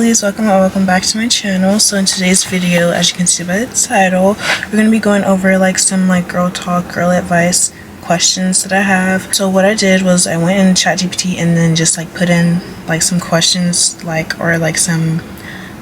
lovelies, welcome back to my channel. So in today's video, as you can see by the title, we're going to be going over some girl talk, girl advice questions that I have. So what I did was I went in ChatGPT and then just put in some questions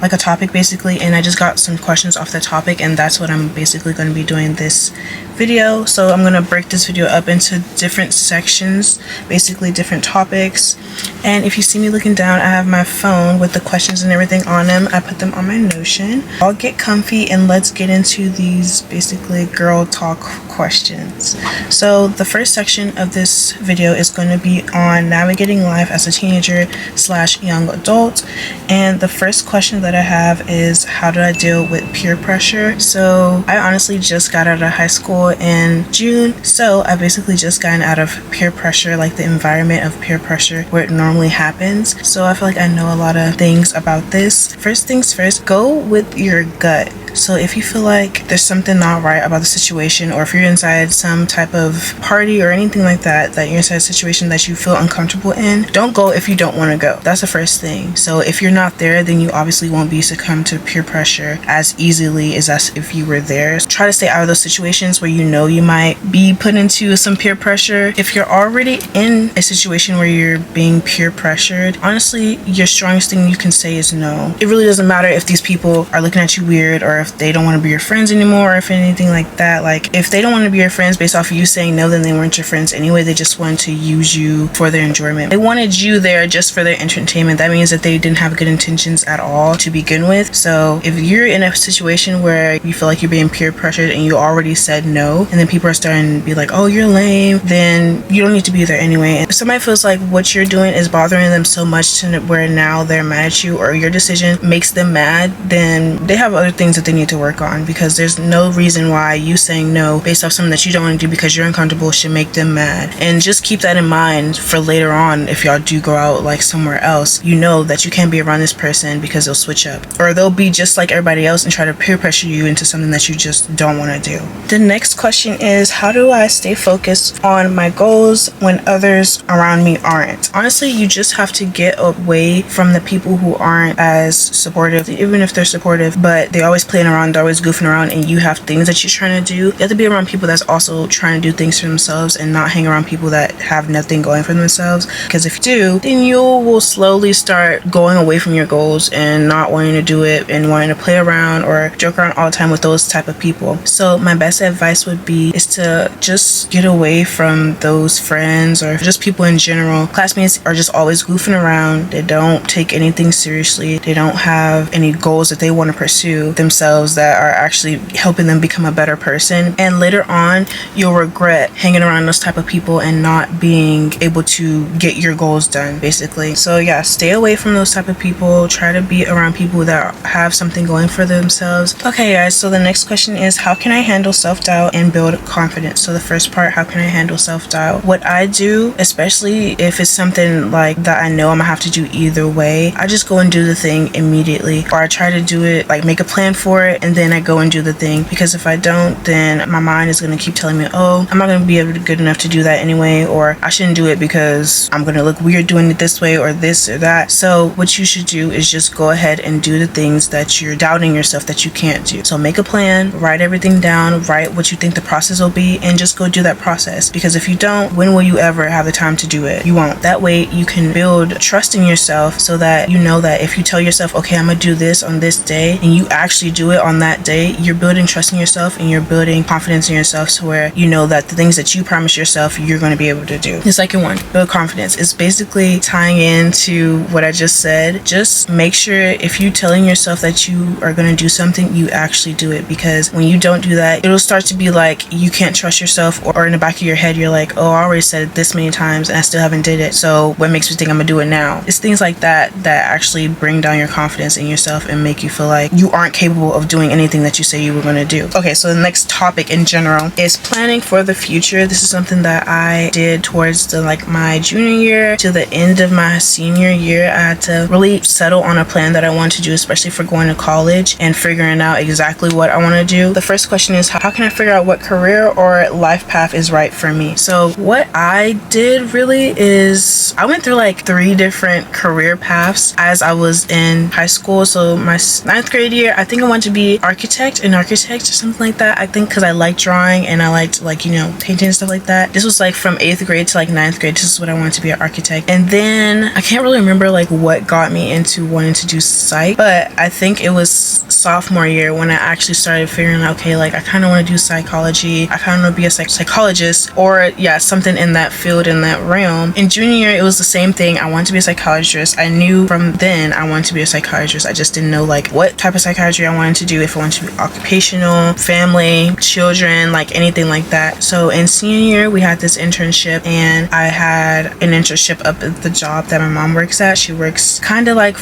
a topic basically, and I just got some questions off the topic, and that's what I'm basically going to be doing this video. So I'm going to break this video up into different sections, basically different topics. And if you see me looking down, I have my phone with the questions and everything on them. I put them on my Notion. I'll get comfy and let's get into these basically girl talk questions. So the first section of this video is going to be on navigating life as a teenager / young adult, and the first question that I have is, how do I deal with peer pressure? So I honestly just got out of high school in June, so I basically just gotten out of peer pressure, the environment of peer pressure where it normally happens. So I feel like I know a lot of things about this. First things first, go with your gut. So if you feel like there's something not right about the situation, or if you're inside some type of party or anything like that, you're inside a situation that you feel uncomfortable in, don't go if you don't want to go. That's the first thing. So if you're not there, then you obviously won't be succumb to peer pressure as easily as if you were there. Try to stay out of those situations where you know you might be put into some peer pressure. If you're already in a situation where you're being peer pressured, honestly, your strongest thing you can say is no. It really doesn't matter if these people are looking at you weird, or if they don't want to be your friends anymore, or if anything like that. If they don't want to be your friends based off of you saying no, then they weren't your friends anyway. They just wanted to use you for their enjoyment. They wanted you there just for their entertainment. That means that they didn't have good intentions at all to begin with. So if you're in a situation where you feel like you're being peer pressured and you already said no, and then people are starting to be like, oh, you're lame, then you don't need to be there anyway. And if somebody feels like what you're doing is bothering them so much to where now they're mad at you, or your decision makes them mad, then they have other things that they need to work on, because there's no reason why you saying no based off something that you don't want to do because you're uncomfortable should make them mad. And just keep that in mind for later on. If y'all do go out somewhere else, you know that you can't be around this person because they'll switch up, or they'll be just like everybody else and try to peer pressure you into something that you just don't want to do. The next question is, how do I stay focused on my goals when others around me aren't? Honestly, you just have to get away from the people who aren't as supportive, even if they're supportive, but they always playing around, they're always goofing around, and you have things that you're trying to do. You have to be around people that's also trying to do things for themselves, and not hang around people that have nothing going for themselves, because if you do, then you will slowly start going away from your goals and not wanting to do it and wanting to play around or joke around all the time with those type of people. So my best advice would be is to just get away from those friends, or just people in general. Classmates are just always goofing around. They don't take anything seriously. They don't have any goals that they want to pursue themselves that are actually helping them become a better person, and later on you'll regret hanging around those type of people and not being able to get your goals done basically. So yeah, stay away from those type of people. Try to be around people that have something going for themselves. Okay guys, so the next question is, how can I handle self-doubt and build confidence? So the first part, how can I handle self-doubt? What I do, especially if it's something that I know I'm gonna have to do either way, I just go and do the thing immediately, or I try to do it, make a plan for it, and then I go and do the thing. Because if I don't, then my mind is going to keep telling me, oh, I'm not going to be able to good enough to do that anyway, or I shouldn't do it because I'm going to look weird doing it this way or this or that. So what you should do is just go ahead and do the things that you're doubting yourself that you can't do. So make a plan, write everything down, write what you think the process will be, and just go do that process. Because if you don't, when will you ever have the time to do it? You won't. That way you can build trust in yourself, so that you know that if you tell yourself, okay, I'm going to do this on this day, and you actually do it on that day, you're building trust in yourself and you're building confidence in yourself, to where you know that the things that you promise yourself you're going to be able to do. The second one, build confidence, is basically tying into what I just said. Just make sure if you're telling yourself that you are going to do something, you actually do it. Because when you don't do that, it'll start to be like you can't trust yourself, or in the back of your head you're like, oh, I already said it this many times and I still haven't did it, so what makes me think I'm gonna do it now? It's things like that that actually bring down your confidence in yourself and make you feel like you aren't capable of doing anything that you say you were going to do. Okay, so the next topic in general is planning for the future. This is something that I did towards my junior year to the end of my senior year. I had to really settle on a plan that I wanted to do, especially for going to college and figuring out exactly what I want to do. The first question is, how can I figure out out what career or life path is right for me. So what I did really is I went through like 3 different career paths as I was in high school. So my 9th grade year, I think I wanted to be an architect or something like that. I think because I liked drawing and I liked, like, you know, painting and stuff like that. This was like from 8th grade to like 9th grade. This is what I wanted to be, an architect. And then I can't really remember like what got me into wanting to do psych, but I think it was sophomore year when I actually started figuring out, okay, like I kind of want to do psychology. I kind of want to be a psychologist, or yeah, something in that field, in that realm. In junior year, it was the same thing. I wanted to be a psychologist. I knew from then I wanted to be a psychiatrist. I just didn't know like what type of psychiatry I wanted to do, if I wanted to be occupational, family, children, like anything like that. So in senior year, we had this internship, and I had an internship up at the job that my mom works at. She works kind of like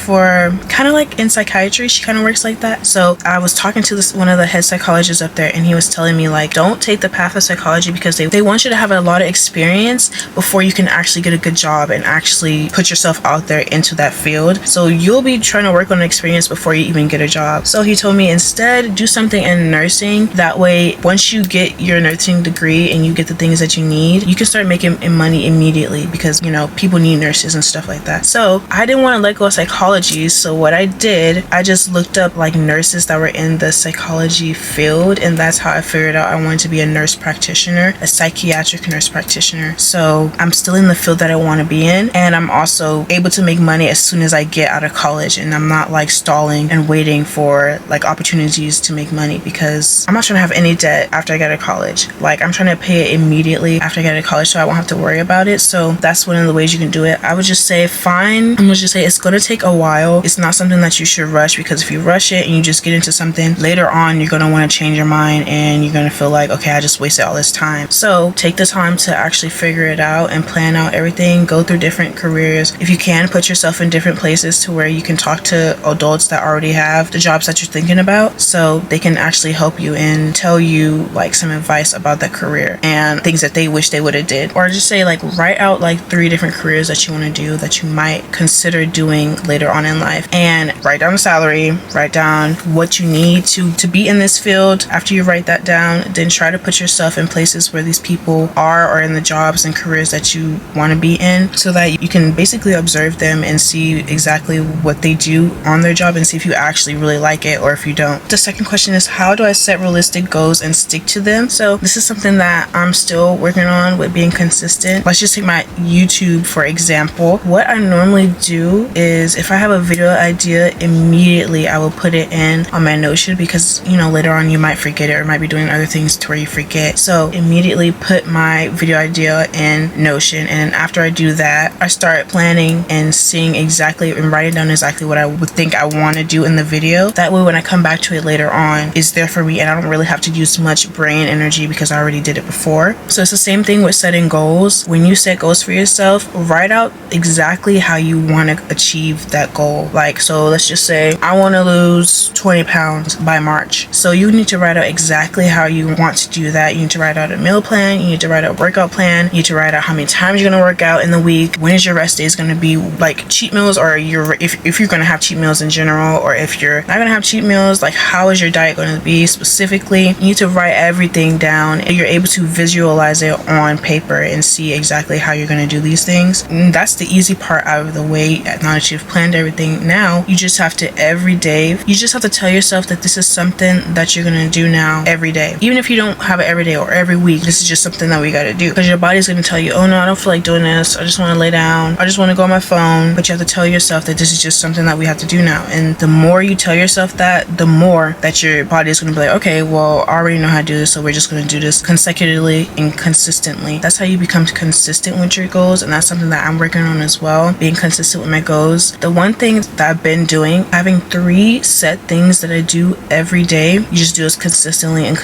in psychiatry. She kind of works like that. So I was talking to one of the head psychologists up there, and he was telling me like, don't take the path of psychology because they want you to have a lot of experience before you can actually get a good job and actually put yourself out there into that field. So you'll be trying to work on an experience before you even get a job. So he told me instead do something in nursing. That way, once you get your nursing degree and you get the things that you need, you can start making money immediately, because you know people need nurses and stuff like that. So I didn't want to let go of psychology. So what I did, I just looked up like nurses that were in the psychology field, and that's how I figured out I wanted to be a nurse practitioner, a psychiatric nurse practitioner. So I'm still in the field that I want to be in, and I'm also able to make money as soon as I get out of college, and I'm not like stalling and waiting for like opportunities to make money, because I'm not trying to have any debt after I get out of college. Like I'm trying to pay it immediately after I get out of college, so I won't have to worry about it. So that's one of the ways you can do it. I would just say it's going to take a while. It's not something that you should rush, because if you rush it and you just get into something, later on you're going to want to change your mind and you're going to feel like, okay, I just wasted all this time. So take the time to actually figure it out and plan out everything. Go through different careers. If you can, put yourself in different places to where you can talk to adults that already have the jobs that you're thinking about, so they can actually help you and tell you like some advice about that career and things that they wish they would have did. Or just say like, write out like 3 different careers that you want to do, that you might consider doing later on in life, and write down the salary, write down what you need to be in this field. After you write that down, then try to put yourself in places where these people are, or in the jobs and careers that you want to be in, so that you can basically observe them and see exactly what they do on their job and see if you actually really like it or if you don't. The second question is, how do I set realistic goals and stick to them? So this is something that I'm still working on with being consistent. Let's just take my YouTube for example. What I normally do is, if I have a video idea, immediately I will put it in on my Notion, because you know later on you might forget it or might be doing other things to where you forget. So immediately put my video idea in Notion, and after I do that, I start planning and seeing exactly and writing down exactly what I would think I want to do in the video. That way when I come back to it later on, it's there for me and I don't really have to use much brain energy because I already did it before. So it's the same thing with setting goals. When you set goals for yourself, write out exactly how you want to achieve that goal. Like, so let's just say I want to lose 20 pounds by March. So you need to write out exactly how you want to do that. You need to write out a meal plan, you need to write out a workout plan, you need to write out how many times you're going to work out in the week, when is your rest days going to be, like cheat meals, or if you're going to have cheat meals in general, or if you're not going to have cheat meals, like how is your diet going to be specifically. You need to write everything down, and you're able to visualize it on paper and see exactly how you're going to do these things. And that's the easy part out of the way. Now that you've planned everything, now you just have to you just have to tell yourself that this is something that you're going to do now every day. Even if you don't have it every day or every week, this is just something that we got to do, because your body's going to tell you, oh no, I don't feel like doing this, I just want to lay down, I just want to go on my phone. But you have to tell yourself that this is just something that we have to do now. And the more you tell yourself that, the more that your body is going to be like, okay, well, I already know how to do this, so we're just going to do this consecutively and consistently. That's how you become consistent with your goals, and that's something that I'm working on as well, being consistent with my goals. The one thing that I've been doing, having 3 set things that I do every day. You just do this consistently, and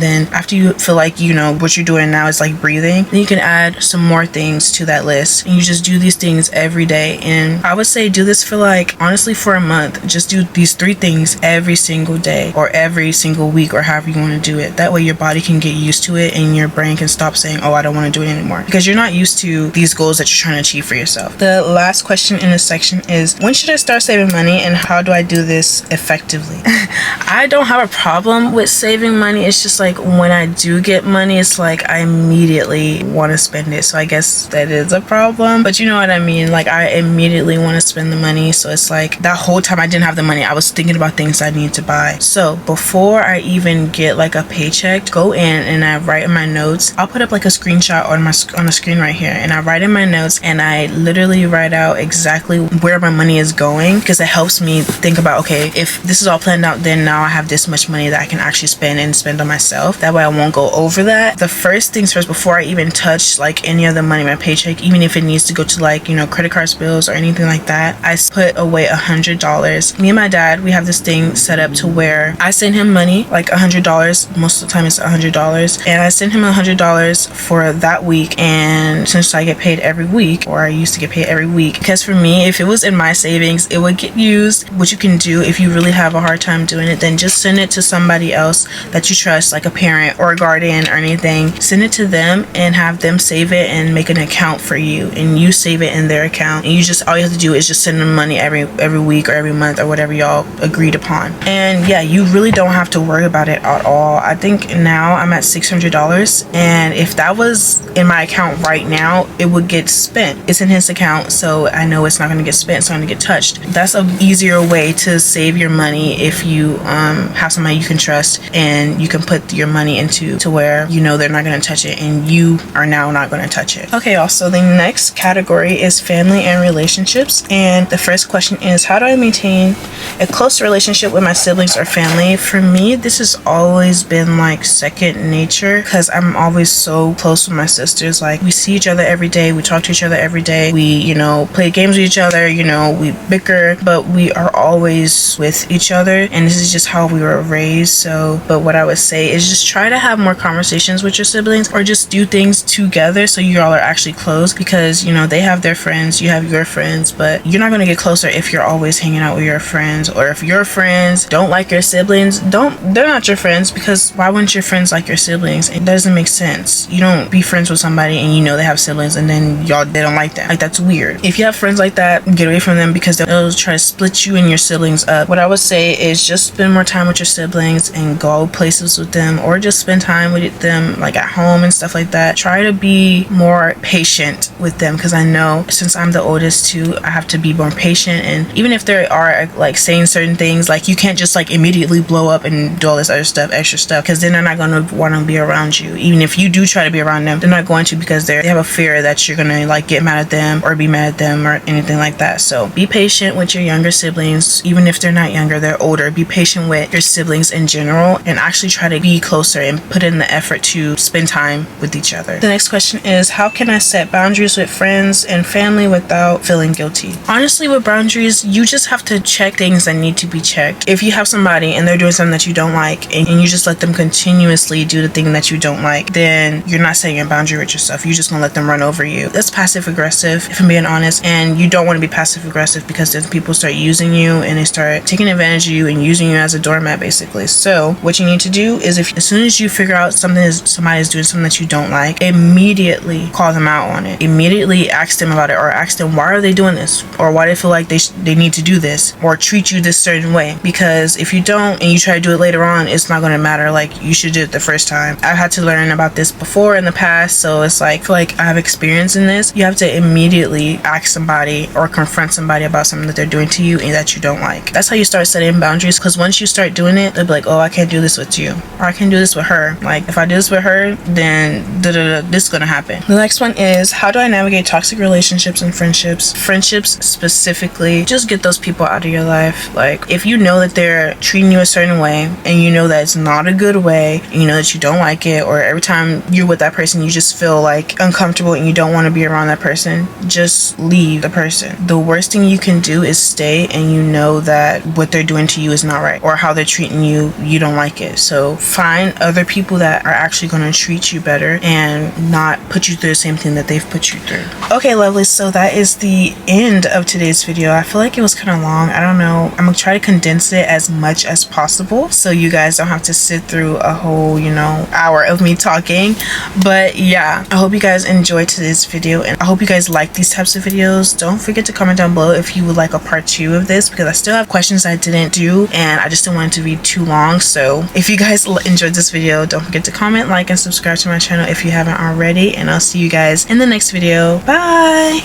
then after you feel like you know what you're doing now is like breathing, then you can add some more things to that list, and you just do these things every day. And I would say do this for like, honestly, for a month. Just do these 3 things every single day or every single week, or however you want to do it. That way your body can get used to it and your brain can stop saying, oh, I don't want to do it anymore, because you're not used to these goals that you're trying to achieve for yourself. The last question in this section is, when should I start saving money and how do I do this effectively? I don't have a problem with saving saving money. It's just like when I do get money, it's like I immediately want to spend it. So I guess that is a problem, but you know what I mean? Like I immediately want to spend the money. So it's like that whole time I didn't have the money, I was thinking about things I need to buy. So before I even get like a paycheck, go in and I write in my notes. I'll put up like a screenshot on the screen right here, and I write in my notes and I literally write out exactly where my money is going, because it helps me think about, okay, if this is all planned out, then now I have this much money that I can actually spend on myself. That way I won't go over that. The first things first, before I even touch like any of the money in my paycheck, even if it needs to go to like, you know, credit cards, bills, or anything like that, I put away $100. Me and my dad, we have this thing set up to where I send him money, like $100. Most of the time it's $100, and I send him $100 for that week. And since I get paid every week, or I used to get paid every week, because for me, if it was in my savings, it would get used. What you can do if you really have a hard time doing it, then just send it to somebody else that you trust, like a parent or a guardian or anything. Send it to them and have them save it and make an account for you, and you save it in their account, and you just, all you have to do is just send them money every week or every month or whatever y'all agreed upon. And yeah, you really don't have to worry about it at all. I think now I'm at $600, and if that was in my account right now, it would get spent. It's in his account, so I know it's not going to get spent, it's not going to get touched. That's an easier way to save your money if you have somebody you can trust, and you can put your money into to where you know they're not going to touch it, and you are now not going to touch it. Okay, also the next category is family and relationships, and the first question is, how do I maintain a close relationship with my siblings or family? For me, this has always been like second nature, because I'm always so close with my sisters. Like we see each other every day, we talk to each other every day, we, you know, play games with each other, you know, we bicker, but we are always with each other, and this is just how we were raised. So, but what I would say is just try to have more conversations with your siblings, or just do things together so you all are actually close, because you know they have their friends, you have your friends, but you're not going to get closer if you're always hanging out with your friends. Or if your friends don't like your siblings, they're not your friends, because why wouldn't your friends like your siblings? It doesn't make sense. You don't be friends with somebody and you know they have siblings and then they don't like them. Like, that's weird. If you have friends like that, get away from them, because they'll try to split you and your siblings up. What I would say is just spend more time with your siblings and go places with them, or just spend time with them like at home and stuff like that. Try to be more patient with them, because I know since I'm the oldest too, I have to be more patient. And even if they are like saying certain things, like you can't just like immediately blow up and do all this other stuff, extra stuff, because then they're not going to want to be around you. Even if you do try to be around them, they're not going to, because they have a fear that you're going to like get mad at them or be mad at them or anything like that. So be patient with your younger siblings. Even if they're not younger, they're older. Be patient with your siblings in general, and actually try to be closer and put in the effort to spend time with each other. The next question is, how can I set boundaries with friends and family without feeling guilty? Honestly, with boundaries, you just have to check things that need to be checked. If you have somebody and they're doing something that you don't like, and you just let them continuously do the thing that you don't like, then you're not setting a boundary with yourself. You're just gonna let them run over you. That's passive aggressive, if I'm being honest, and you don't want to be passive aggressive, because then people start using you and they start taking advantage of you and using you as a doormat, basically. So what you need to do is, if as soon as you figure out somebody is doing something that you don't like, immediately call them out on it. Immediately ask them about it, or ask them, why are they doing this, or why they feel like they need to do this, or treat you this certain way. Because if you don't and you try to do it later on, it's not going to matter. Like, you should do it the first time. I've had to learn about this before in the past, so it's like, I feel like I have experience in this. You have to immediately ask somebody or confront somebody about something that they're doing to you and that you don't like. That's how you start setting boundaries, because once you start doing it, they'll be like, oh, I can't do this with you, or I can do this with her. Like, if I do this with her, then this is gonna happen. The next one is, how do I navigate toxic relationships and friendships? Friendships specifically, just get those people out of your life. Like, if you know that they're treating you a certain way, and you know that it's not a good way, and you know that you don't like it, or every time you're with that person you just feel like uncomfortable and you don't want to be around that person, just leave the person. The worst thing you can do is stay, and you know that what they're doing to you is not right, or how they're treating you, you don't like it. So find other people that are actually going to treat you better and not put you through the same thing that they've put you through. Okay, lovely, so that is the end of today's video. I feel like it was kind of long. I don't know, I'm gonna try to condense it as much as possible so you guys don't have to sit through a whole, you know, hour of me talking. But yeah, I hope you guys enjoyed today's video, and I hope you guys like these types of videos. Don't forget to comment down below if you would like a part 2 of this, because I still have questions I didn't do and I just didn't want it to be too long. So So if you guys enjoyed this video, don't forget to comment, like, and subscribe to my channel if you haven't already, and I'll see you guys in the next video. Bye.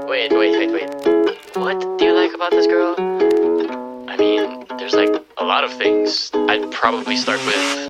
Wait. What do you like about this girl? I mean, there's like a lot of things. I'd probably start with